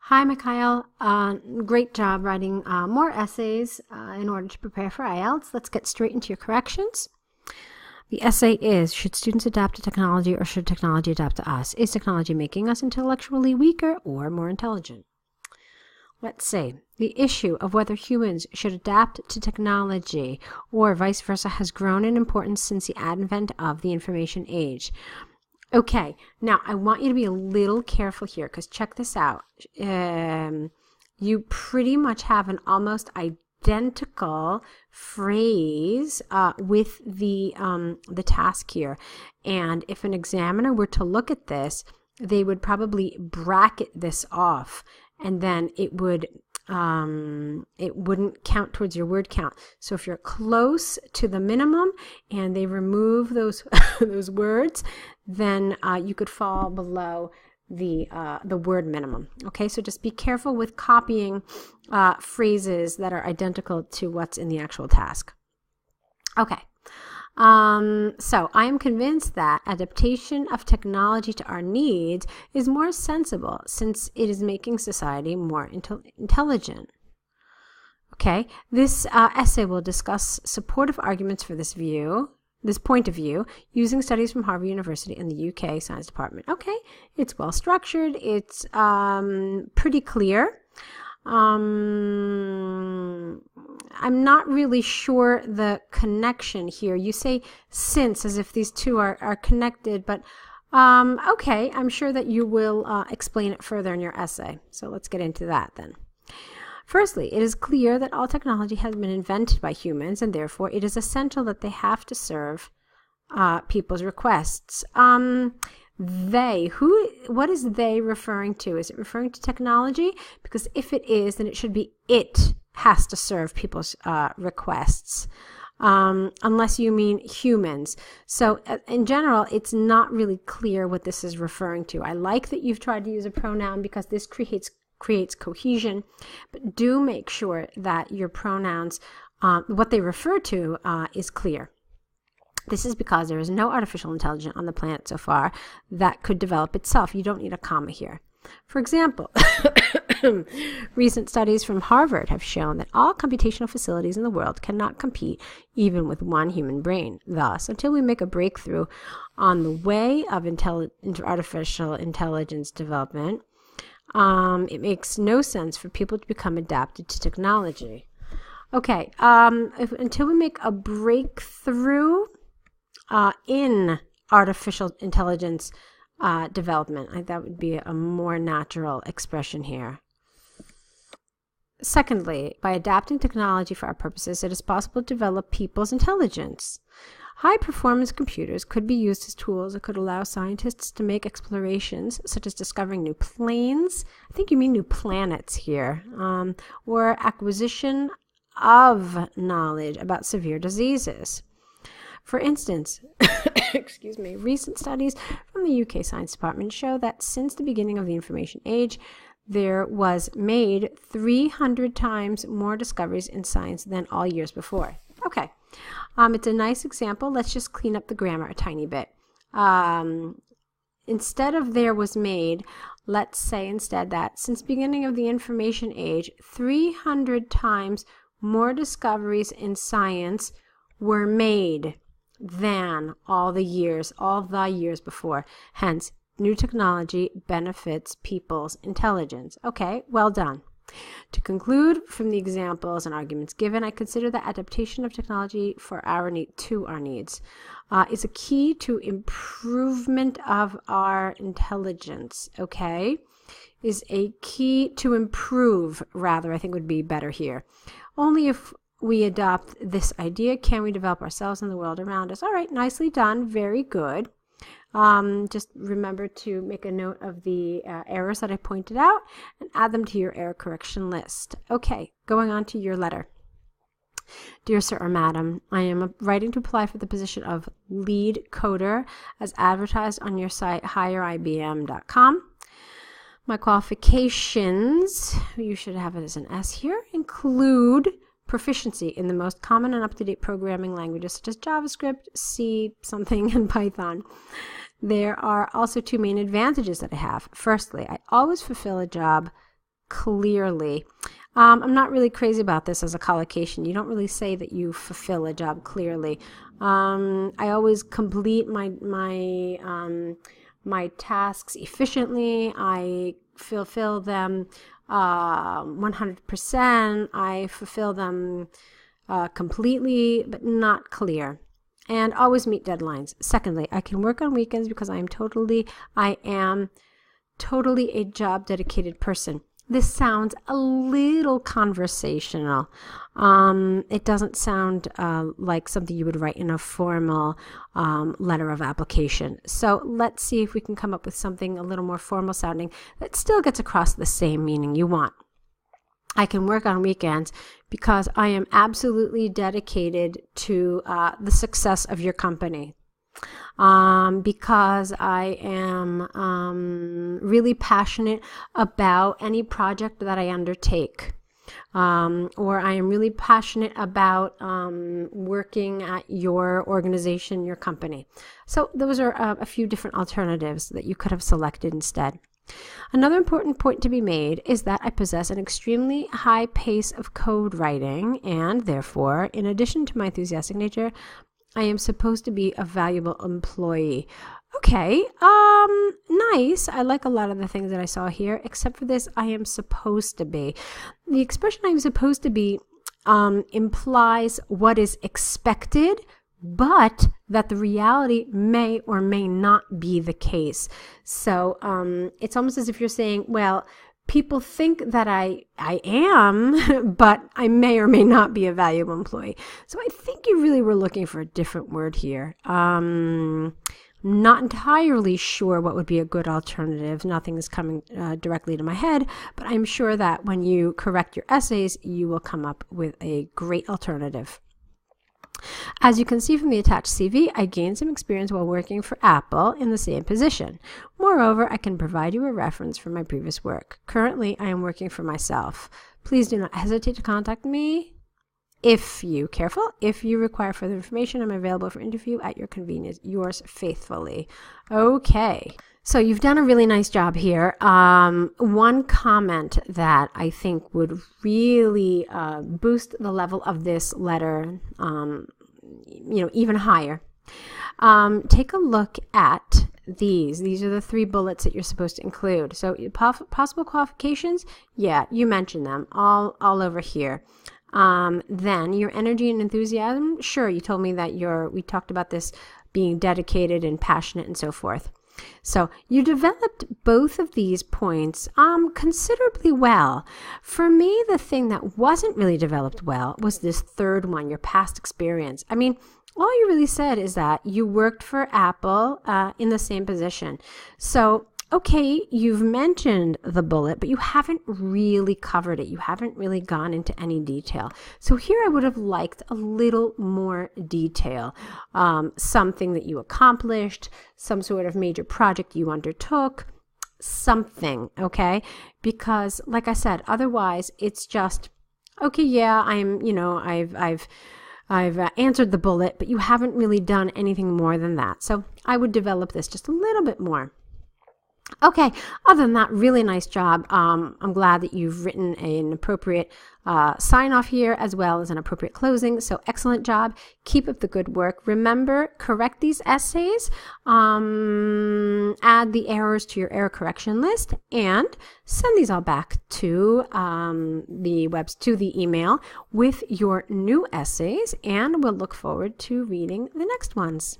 Hi, Mikhail. Great job writing more essays in order to prepare for IELTS. Let's get straight into your corrections. The essay is, should students adapt to technology or should technology adapt to us? Is technology making us intellectually weaker or more intelligent? Let's see. The issue of whether humans should adapt to technology or vice versa has grown in importance since the advent of the information age. Okay, now I want you to be a little careful here because check this out. You pretty much have an almost identical phrase with the task here. And if an examiner were to look at this, they would probably bracket this off, and then it wouldn't count towards your word count. So if you're close to the minimum and they remove those those words, then you could fall below the word minimum. Okay, so just be careful with copying phrases that are identical to what's in the actual task. Okay. So I am convinced that adaptation of technology to our needs is more sensible since it is making society more intelligent. Okay, this essay will discuss supportive arguments for this point of view, using studies from Harvard University and the UK Science Department. Okay, it's well structured, it's pretty clear. I'm not really sure the connection here. You say since as if these two are connected, but okay, I'm sure that you will explain it further in your essay. So let's get into that then. Firstly, it is clear that all technology has been invented by humans, and therefore it is essential that they have to serve people's requests. What is they referring to? Is it referring to technology? Because if it is, then it should be it has to serve people's requests, unless you mean humans. So in general, it's not really clear what this is referring to. I like that you've tried to use a pronoun because this creates cohesion, but do make sure that your pronouns, what they refer to, is clear. This is because there is no artificial intelligence on the planet so far that could develop itself. You don't need a comma here. For example, recent studies from Harvard have shown that all computational facilities in the world cannot compete even with one human brain. Thus, until we make a breakthrough on the way of artificial intelligence development, it makes no sense for people to become adapted to technology. Okay, until we make a breakthrough in artificial intelligence development. That would be a more natural expression here. Secondly, by adapting technology for our purposes, it is possible to develop people's intelligence. High-performance computers could be used as tools that could allow scientists to make explorations, such as discovering new planes, I think you mean new planets here, or acquisition of knowledge about severe diseases. For instance, excuse me, recent studies from the UK Science Department show that since the beginning of the information age, there was made 300 times more discoveries in science than all years before. Okay, it's a nice example. Let's just clean up the grammar a tiny bit. Instead of there was made, let's say instead that since the beginning of the information age, 300 times more discoveries in science were made than all the years before. Hence, new technology benefits people's intelligence. Okay, well done. To conclude from the examples and arguments given, I consider that adaptation of technology for our needs is a key to improvement of our intelligence. Okay, is a key to improve, rather, I think would be better here. Only if we adopt this idea can we develop ourselves and the world around us. All right, nicely done, very good. Just remember to make a note of the errors that I pointed out and add them to your error correction list. Okay, going on to your letter. Dear Sir or Madam, I am writing to apply for the position of lead coder as advertised on your site hireibm.com. My qualifications, you should have it as an S here, include proficiency in the most common and up-to-date programming languages such as JavaScript, C, something, and Python. There are also two main advantages that I have. Firstly, I always fulfill a job clearly. I'm not really crazy about this as a collocation. You don't really say that you fulfill a job clearly. I always complete my tasks efficiently. I fulfill them 100%. I fulfill them completely, but not clear. And always meet deadlines. Secondly, I can work on weekends because I am totally a job dedicated person. This sounds a little conversational. It doesn't sound like something you would write in a formal letter of application. So let's see if we can come up with something a little more formal sounding that still gets across the same meaning you want. I can work on weekends because I am absolutely dedicated to the success of your company. Because I am really passionate about any project that I undertake. Or I am really passionate about working at your organization, your company. So those are a few different alternatives that you could have selected instead. Another important point to be made is that I possess an extremely high pace of code writing, and therefore, in addition to my enthusiastic nature, I am supposed to be a valuable employee. Okay, nice. I like a lot of the things that I saw here, except for this, I am supposed to be. The expression I am supposed to be implies what is expected, but that the reality may or may not be the case. So it's almost as if you're saying, well, people think that I am, but I may or may not be a valuable employee. So I think you really were looking for a different word here. Not entirely sure what would be a good alternative. Nothing is coming directly to my head, but I'm sure that when you correct your essays, you will come up with a great alternative. As you can see from the attached CV, I gained some experience while working for Apple in the same position. Moreover, I can provide you a reference from my previous work. Currently, I am working for myself. Please do not hesitate to contact me if you require further information. I'm available for interview at your convenience. Yours faithfully. Okay. So you've done a really nice job here. One comment that I think would really boost the level of this letter, even higher. Take a look at these. These are the 3 bullets that you're supposed to include. So possible qualifications, yeah, you mentioned them all over here. Then your energy and enthusiasm, sure, you told me that we talked about this being dedicated and passionate and so forth. So you developed both of these points considerably well. For me, the thing that wasn't really developed well was this third one, your past experience. I mean, all you really said is that you worked for Apple in the same position. So, okay, you've mentioned the bullet, but you haven't really covered it. You haven't really gone into any detail. So here I would have liked a little more detail. Something that you accomplished, some sort of major project you undertook, something, okay? Because, like I said, otherwise it's just, okay, yeah, I've answered the bullet, but you haven't really done anything more than that. So I would develop this just a little bit more. Okay, other than that, really nice job. I'm glad that you've written an appropriate sign-off here as well as an appropriate closing. So excellent job. Keep up the good work. Remember, correct these essays, add the errors to your error correction list, and send these all back to the email with your new essays, and we'll look forward to reading the next ones.